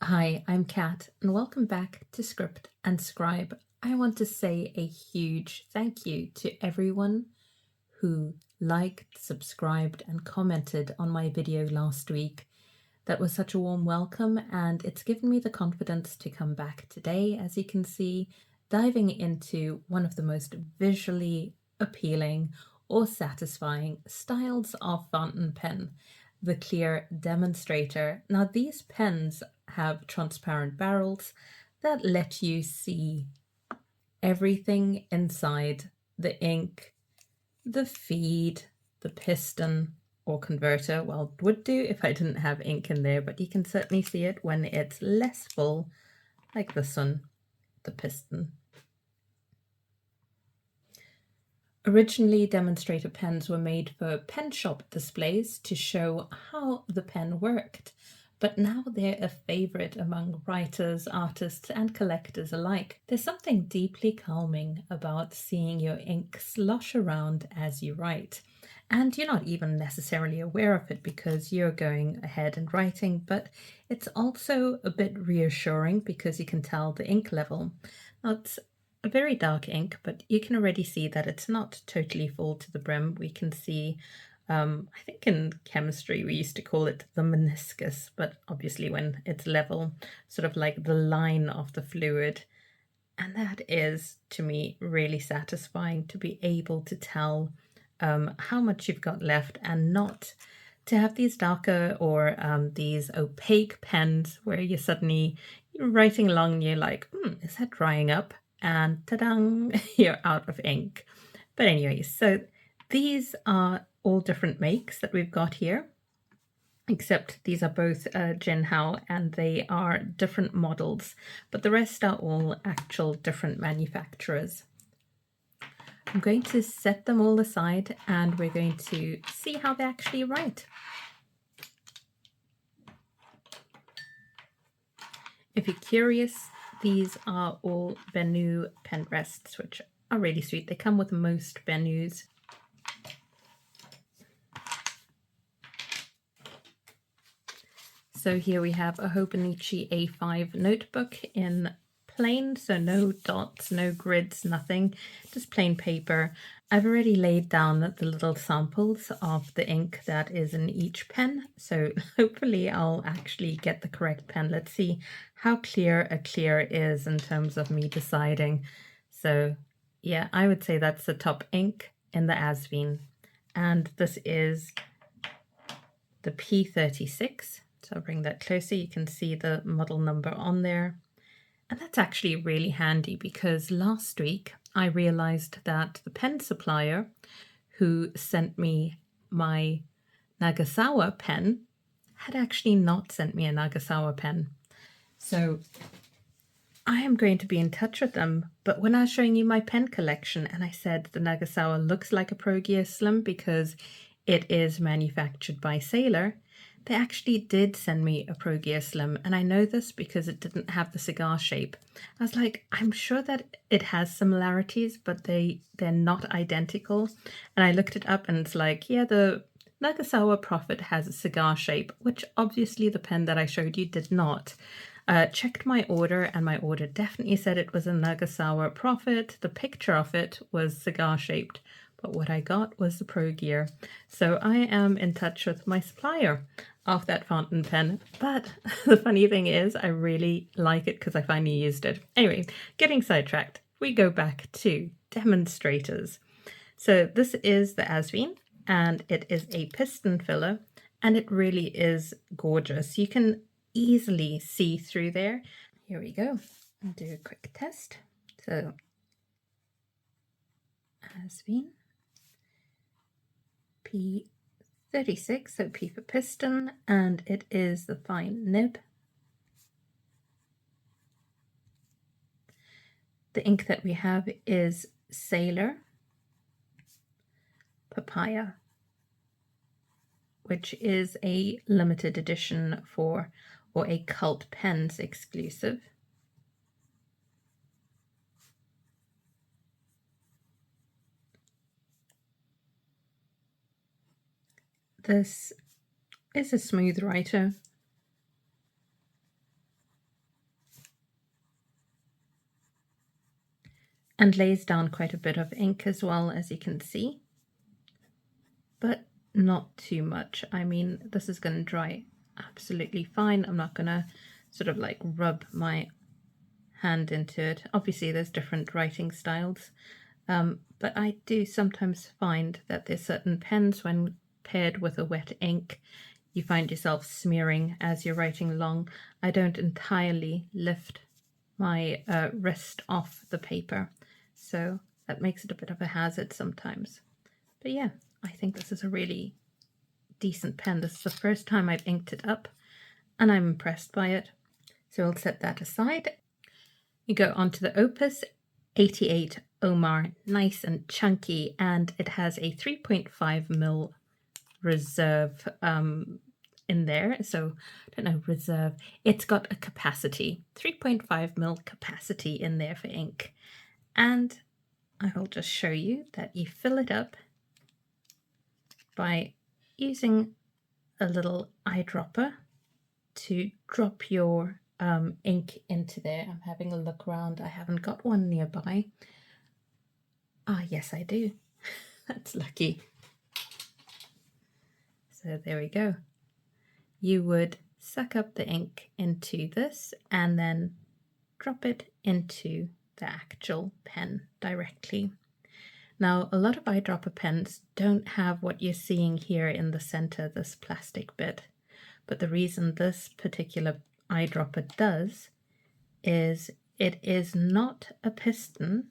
Hi, I'm Kat, and welcome back to Script and Scribe. I want to say a huge thank you to everyone who liked, subscribed, and commented on my video last week. That was such a warm welcome, and it's given me the confidence to come back today, as you can see, diving into one of the most visually appealing or satisfying styles of fountain pen, the clear Demonstrator. Now, these pens have transparent barrels that let you see everything inside: the ink, the feed, the piston or converter. Well, it would do if I didn't have ink in there, but you can certainly see it when it's less full, like this one, the piston. Originally, demonstrator pens were made for pen shop displays to show how the pen worked, but now they're a favorite among writers, artists, and collectors alike. There's something deeply calming about seeing your ink slosh around as you write, and you're not even necessarily aware of it because you're going ahead and writing, but it's also a bit reassuring because you can tell the ink level. Now, it's a very dark ink, but you can already see that it's not totally full to the brim. We can see, I think in chemistry we used to call it the meniscus, but obviously when it's level, sort of like the line of the fluid. And that is, to me, really satisfying to be able to tell how much you've got left and not to have these darker or these opaque pens where you're suddenly writing along and you're like, is that drying up? And ta-dang, you're out of ink. But anyway, so these are all different makes that we've got here, except these are both Jinhao and they are different models, but the rest are all actual different manufacturers. I'm going to set them all aside and we're going to see how they actually write. If you're curious, these are all Bennu pen rests, which are really sweet. They come with most Bennus. So here we have a Hobonichi A5 notebook in plain, so no dots, no grids, nothing, just plain paper. I've already laid down the little samples of the ink that is in each pen, so hopefully I'll actually get the correct pen. Let's see how clear a clear is in terms of me deciding. So yeah, I would say that's the top ink in the Asvine, and this is the P36. So I'll bring that closer. You can see the model number on there. And that's actually really handy because last week I realized that the pen supplier who sent me my Nagasawa pen had actually not sent me a Nagasawa pen. So I am going to be in touch with them. But when I was showing you my pen collection and I said the Nagasawa looks like a Pro Gear Slim because it is manufactured by Sailor, they actually did send me a Pro Gear Slim, and I know this because it didn't have the cigar shape. I was like, I'm sure that it has similarities, but they're not identical. And I looked it up and it's like, yeah, the Nagasawa Prophet has a cigar shape, which obviously the pen that I showed you did not. Checked my order and my order definitely said it was a Nagasawa Prophet. The picture of it was cigar shaped, but what I got was the Pro Gear. So I am in touch with my supplier of that fountain pen, but the funny thing is I really like it because I finally used it. Anyway, getting sidetracked, we go back to demonstrators. So this is the Asvine and it is a piston filler and it really is gorgeous. You can easily see through there. Here we go. I'll do a quick test. So Asvine P36, so P for piston, and it is the fine nib. The ink that we have is Sailor Papaya, which is a limited edition or a Cult Pens exclusive. This is a smooth writer. and lays down quite a bit of ink as well, as you can see, but not too much. I mean, this is going to dry absolutely fine. I'm not going to sort of like rub my hand into it. Obviously there's different writing styles, but I do sometimes find that there's certain pens, when paired with a wet ink, you find yourself smearing as you're writing along. I don't entirely lift my wrist off the paper, so that makes it a bit of a hazard sometimes. But yeah, I think this is a really decent pen. This is the first time I've inked it up, and I'm impressed by it. So we'll set that aside. You go on to the Opus 88 Omar, nice and chunky, and it has a 3.5mm reserve in there. So I don't know, reserve, it's got a capacity, 3.5mm capacity in there for ink. And I will just show you that you fill it up by using a little eyedropper to drop your ink into there. I'm having a look around. I haven't got one nearby. Ah, yes, I do. That's lucky. So there we go. You would suck up the ink into this and then drop it into the actual pen directly. Now, a lot of eyedropper pens don't have what you're seeing here in the center, this plastic bit. But the reason this particular eyedropper does is it is not a piston,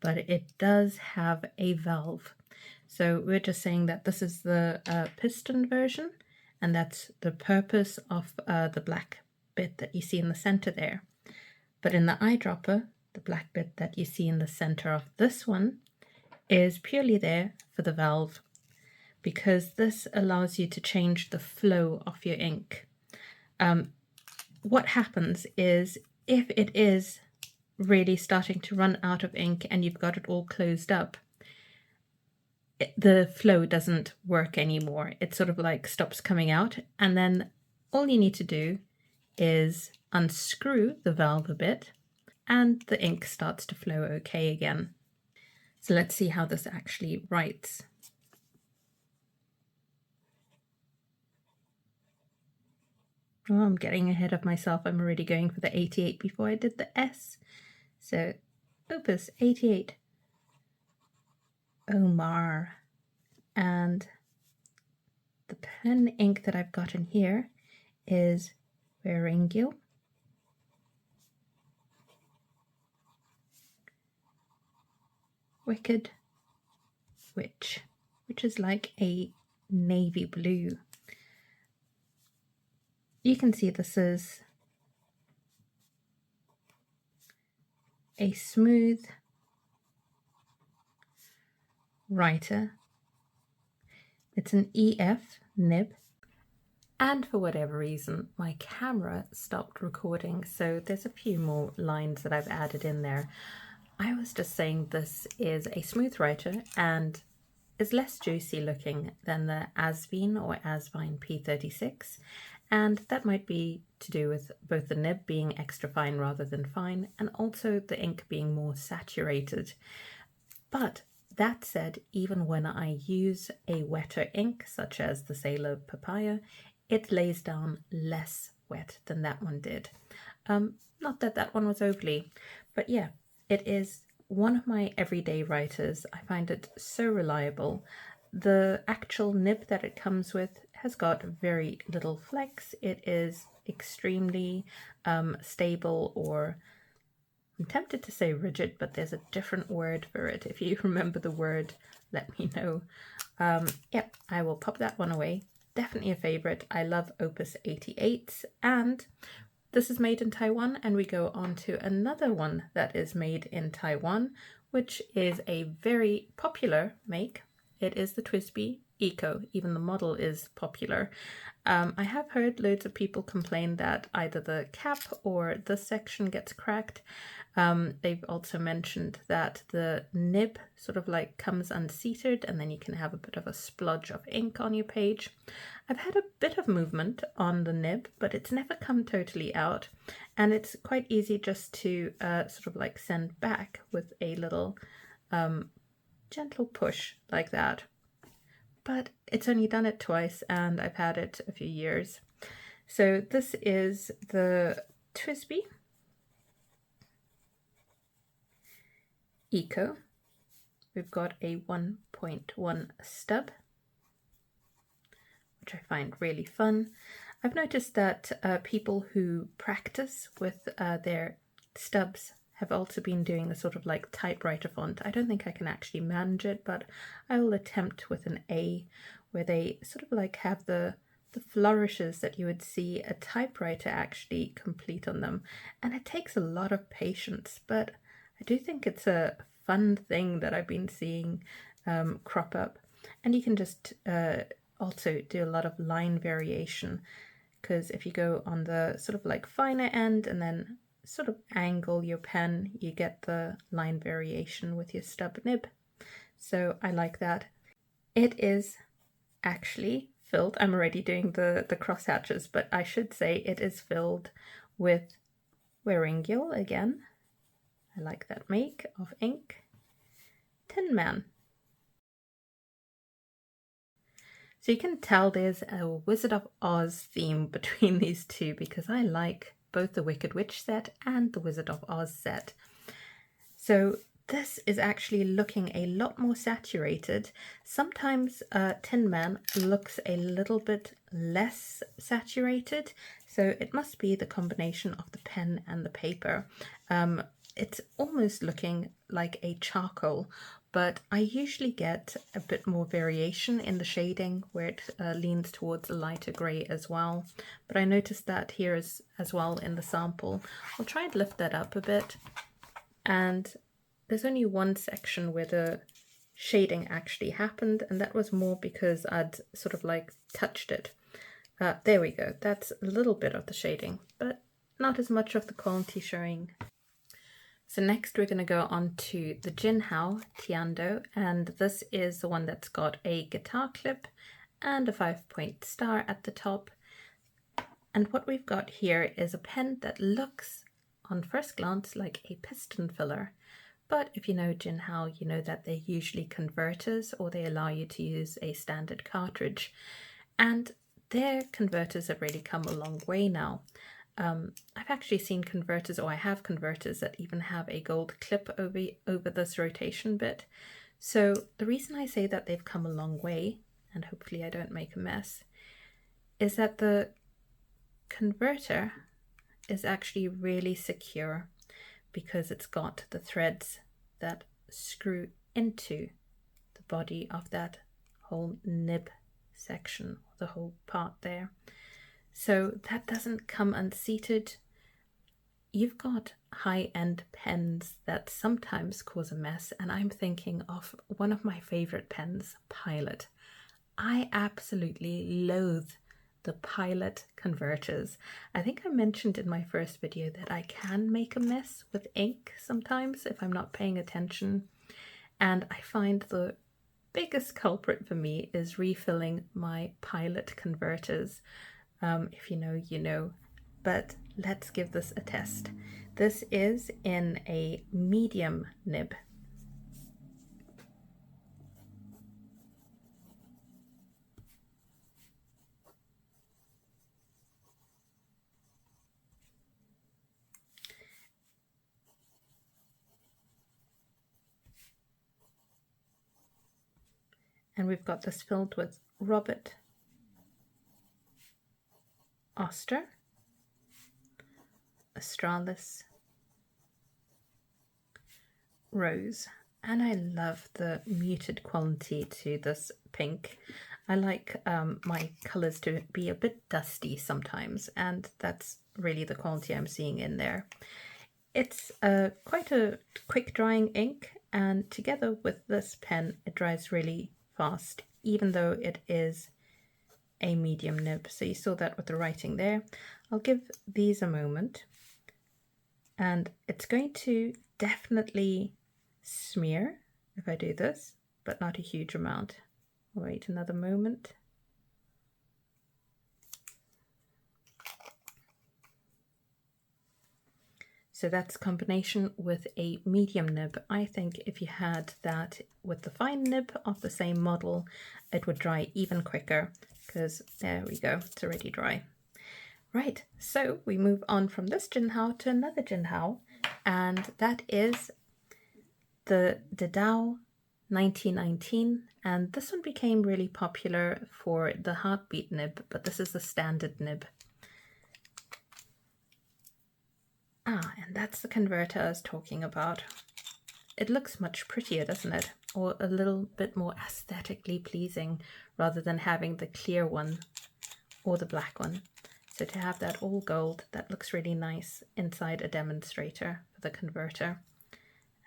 but it does have a valve. So we're just saying that this is the piston version, and that's the purpose of the black bit that you see in the center there. But in the eyedropper, the black bit that you see in the center of this one is purely there for the valve, because this allows you to change the flow of your ink. What happens is, if it is really starting to run out of ink and you've got it all closed up, the flow doesn't work anymore. It sort of like stops coming out, and then all you need to do is unscrew the valve a bit and the ink starts to flow okay again. So let's see how this actually writes. Oh, I'm getting ahead of myself. I'm already going for the 88 before I did the S. So Opus 88 Omar. And the pen ink that I've got in here is Varingil. Wicked Witch, which is like a navy blue. You can see this is a smooth writer. It's an EF nib. And for whatever reason, my camera stopped recording, so there's a few more lines that I've added in there. I was just saying this is a smooth writer and is less juicy looking than the Asvine or Asvine P36, and that might be to do with both the nib being extra fine rather than fine, and also the ink being more saturated. But that said, even when I use a wetter ink, such as the Sailor Papaya, it lays down less wet than that one did. Not that that one was overly, but yeah, it is one of my everyday writers. I find it so reliable. The actual nib that it comes with has got very little flex. It is extremely stable, or I'm tempted to say rigid, but there's a different word for it. If you remember the word, let me know. Yep, I will pop that one away. Definitely a favorite. I love Opus 88s, and this is made in Taiwan, and we go on to another one that is made in Taiwan, which is a very popular make. It is the Twisbi Eco. Even the model is popular. I have heard loads of people complain that either the cap or this section gets cracked. They've also mentioned that the nib sort of like comes unseated, and then you can have a bit of a splodge of ink on your page. I've had a bit of movement on the nib, but it's never come totally out. And it's quite easy just to sort of like send back with a little gentle push like that. But it's only done it twice and I've had it a few years. So this is the Twisbi Eco. We've got a 1.1 stub, which I find really fun. I've noticed that people who practice with their stubs have also been doing the sort of like typewriter font. I don't think I can actually manage it, but I will attempt with an A, where they sort of like have the flourishes that you would see a typewriter actually complete on them. And it takes a lot of patience, but I do think it's a fun thing that I've been seeing crop up. And you can just also do a lot of line variation, because if you go on the sort of like finer end and then sort of angle your pen, you get the line variation with your stub nib. So I like that. It is actually filled, I'm already doing the cross hatches, but I should say it is filled with Wearingiel again. I like that make of ink. Tin Man. So you can tell there's a Wizard of Oz theme between these two, because I like both the Wicked Witch set and the Wizard of Oz set. So this is actually looking a lot more saturated. Sometimes Tin Man looks a little bit less saturated, so it must be the combination of the pen and the paper. It's almost looking like a charcoal, but I usually get a bit more variation in the shading where it leans towards a lighter grey as well. But I noticed that here as well in the sample. I'll try and lift that up a bit. And there's only one section where the shading actually happened, and that was more because I'd sort of like touched it. There we go. That's a little bit of the shading, but not as much of the quality showing. So next we're going to go on to the Jinhao Tiandao, and this is the one that's got a guitar clip and a 5-point star at the top. And what we've got here is a pen that looks on first glance like a piston filler, but if you know Jinhao, you know that they're usually converters, or they allow you to use a standard cartridge, and their converters have really come a long way now. I've actually seen converters, or I have converters that even have a gold clip over this rotation bit. So the reason I say that they've come a long way, and hopefully I don't make a mess, is that the converter is actually really secure, because it's got the threads that screw into the body of that whole nib section, the whole part there. So that doesn't come unseated. You've got high-end pens that sometimes cause a mess, and I'm thinking of one of my favorite pens, Pilot. I absolutely loathe the Pilot converters. I think I mentioned in my first video that I can make a mess with ink sometimes if I'm not paying attention, and I find the biggest culprit for me is refilling my Pilot converters. If you know, you know, but let's give this a test. This is in a medium nib. And we've got this filled with Robert Oster, Australis, Rose, and I love the muted quality to this pink. I like my colours to be a bit dusty sometimes, and that's really the quality I'm seeing in there. It's quite a quick drying ink, and together with this pen it dries really fast, even though it is a medium nib. So you saw that with the writing there. I'll give these a moment, and it's going to definitely smear if I do this, but not a huge amount. I'll wait another moment. So that's a combination with a medium nib. I think if you had that with the fine nib of the same model, it would dry even quicker, because there we go, it's already dry. Right, so we move on from this Jinhao to another Jinhao, and that is the Dadao 1919, and this one became really popular for the heartbeat nib, but this is the standard nib. And that's the converter I was talking about. It looks much prettier, doesn't it? Or a little bit more aesthetically pleasing rather than having the clear one or the black one. So to have that all gold, that looks really nice inside a demonstrator for the converter.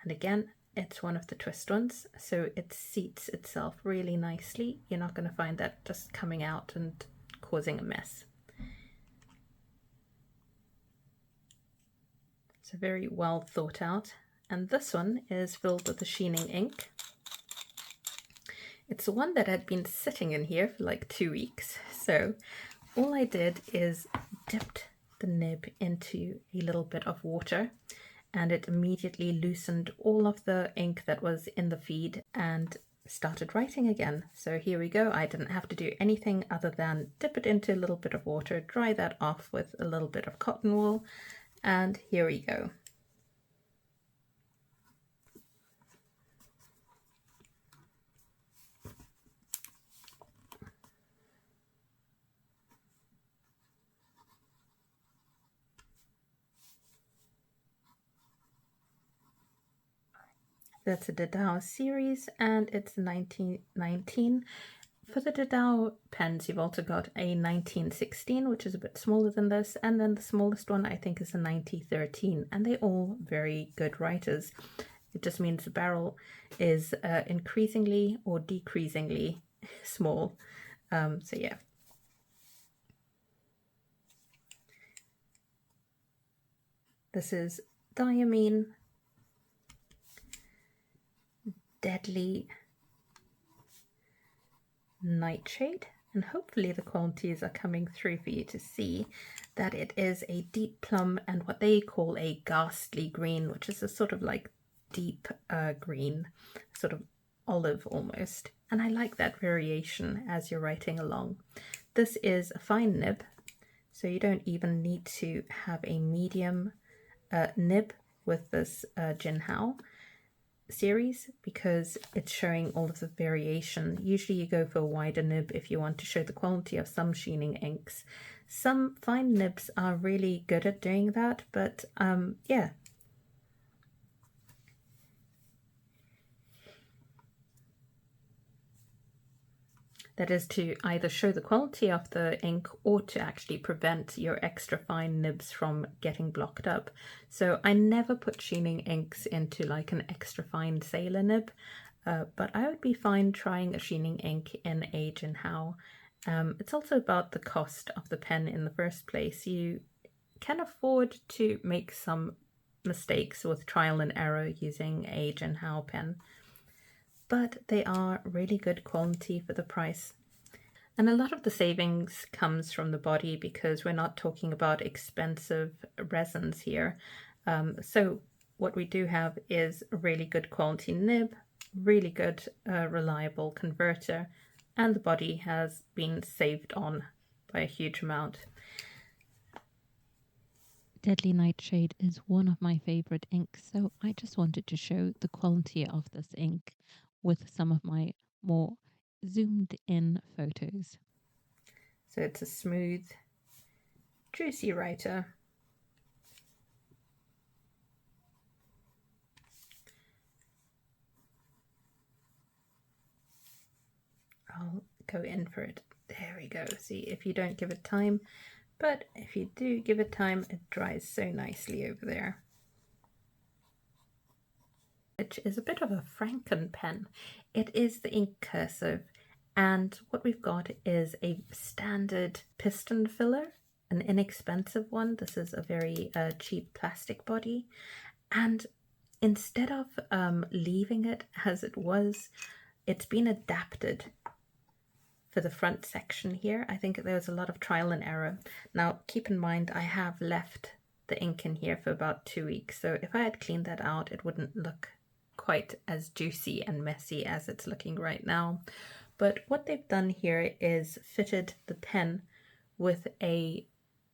And again, it's one of the twist ones, so it seats itself really nicely. You're not going to find that just coming out and causing a mess. So very well thought out. And this one is filled with the sheening ink. It's the one that had been sitting in here for like 2 weeks. So all I did is dipped the nib into a little bit of water, and it immediately loosened all of the ink that was in the feed and started writing again. So here we go. I didn't have to do anything other than dip it into a little bit of water, dry that off with a little bit of cotton wool, and here we go. That's a Dadao series, and it's 1919. For the Dadao pens, you've also got a 1916, which is a bit smaller than this, and then the smallest one I think is a 1913, and they're all very good writers. It just means the barrel is increasingly or decreasingly small. So yeah. This is diamine, deadly nightshade, and hopefully the qualities are coming through for you to see that it is a deep plum and what they call a ghastly green, which is a sort of like deep green, sort of olive almost, and I like that variation as you're writing along. This is a fine nib, so you don't even need to have a medium nib with this Jinhao series, because it's showing all of the variation. Usually you go for a wider nib if you want to show the quality of some sheening inks. Some fine nibs are really good at doing that, but yeah. That is to either show the quality of the ink or to actually prevent your extra fine nibs from getting blocked up. So I never put sheening inks into like an extra fine sailor nib, but I would be fine trying a sheening ink in a Jinhao. It's also about the cost of the pen in the first place. You can afford to make some mistakes with trial and error using a Jinhao pen, but they are really good quality for the price. And a lot of the savings comes from the body, because we're not talking about expensive resins here. So what we do have is a really good quality nib, really good reliable converter, and the body has been saved on by a huge amount. Deadly Nightshade is one of my favorite inks, so I just wanted to show the quality of this ink with some of my more zoomed in photos. So it's a smooth, juicy writer. I'll go in for it. There we go. See, if you don't give it time, but if you do give it time, it dries so nicely over there. Which is a bit of a Franken pen. It is the Inkursive, and what we've got is a standard piston filler, an inexpensive one. This is a very cheap plastic body, and instead of leaving it as it was, it's been adapted for the front section here. I think there was a lot of trial and error. Now keep in mind I have left the ink in here for about 2 weeks. So if I had cleaned that out, it wouldn't look quite as juicy and messy as it's looking right now. But what they've done here is fitted the pen with a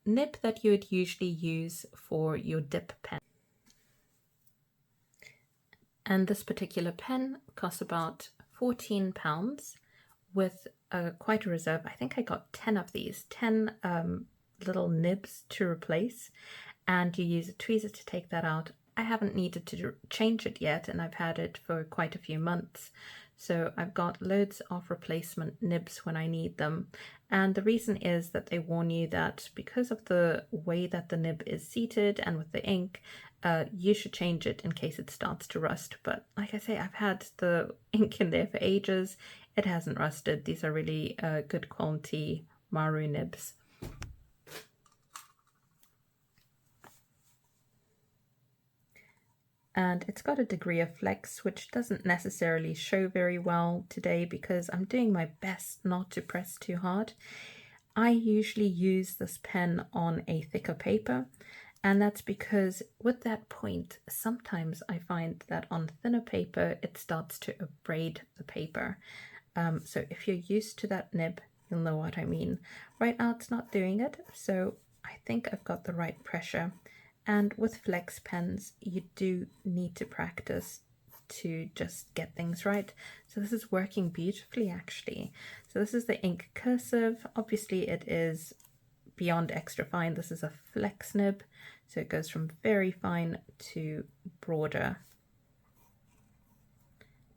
nib that you would usually use for your dip pen. And this particular pen costs about £14 with quite a reserve. I think I got 10 of these, 10 little nibs to replace, and you use a tweezer to take that out. I haven't needed to change it yet, and I've had it for quite a few months. So I've got loads of replacement nibs when I need them. And the reason is that they warn you that because of the way that the nib is seated and with the ink, you should change it in case it starts to rust. But like I say, I've had the ink in there for ages. It hasn't rusted. These are really good quality Maru nibs. And it's got a degree of flex, which doesn't necessarily show very well today because I'm doing my best not to press too hard. I usually use this pen on a thicker paper, and that's because with that point, sometimes I find that on thinner paper, it starts to abrade the paper. So if you're used to that nib, you'll know what I mean. Right now it's not doing it, so I think I've got the right pressure. And with flex pens, you do need to practice to just get things right. So this is working beautifully, actually. So this is the Inkursive. Obviously, it is beyond extra fine. This is a flex nib, so it goes from very fine to broader,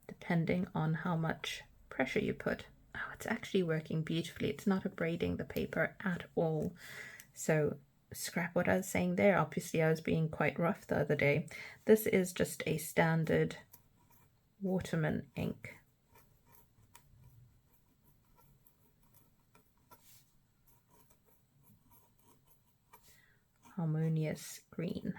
depending on how much pressure you put. Oh, it's actually working beautifully. It's not abrading the paper at all. So scrap what I was saying there. Obviously, I was being quite rough the other day. This is just a standard Waterman ink. Harmonious green.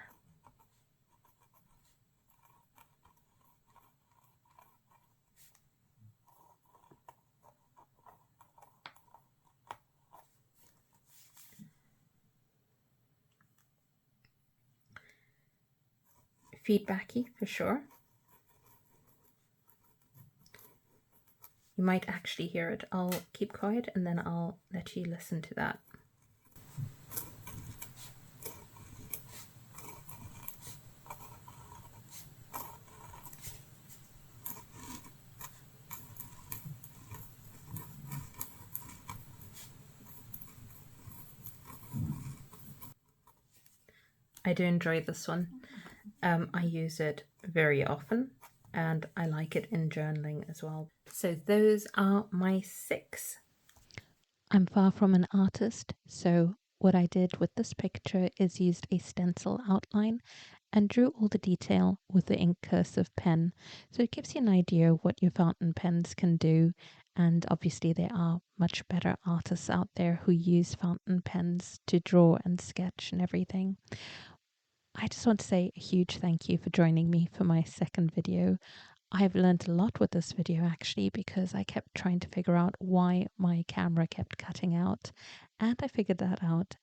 Feedbacky for sure. You might actually hear it. I'll keep quiet and then I'll let you listen to that. I do enjoy this one. I use it very often and I like it in journaling as well. So those are my 6. I'm far from an artist, so what I did with this picture is used a stencil outline and drew all the detail with the Inkursive pen. So it gives you an idea of what your fountain pens can do. And obviously there are much better artists out there who use fountain pens to draw and sketch and everything. I just want to say a huge thank you for joining me for my second video. I've learned a lot with this video actually because I kept trying to figure out why my camera kept cutting out, and I figured that out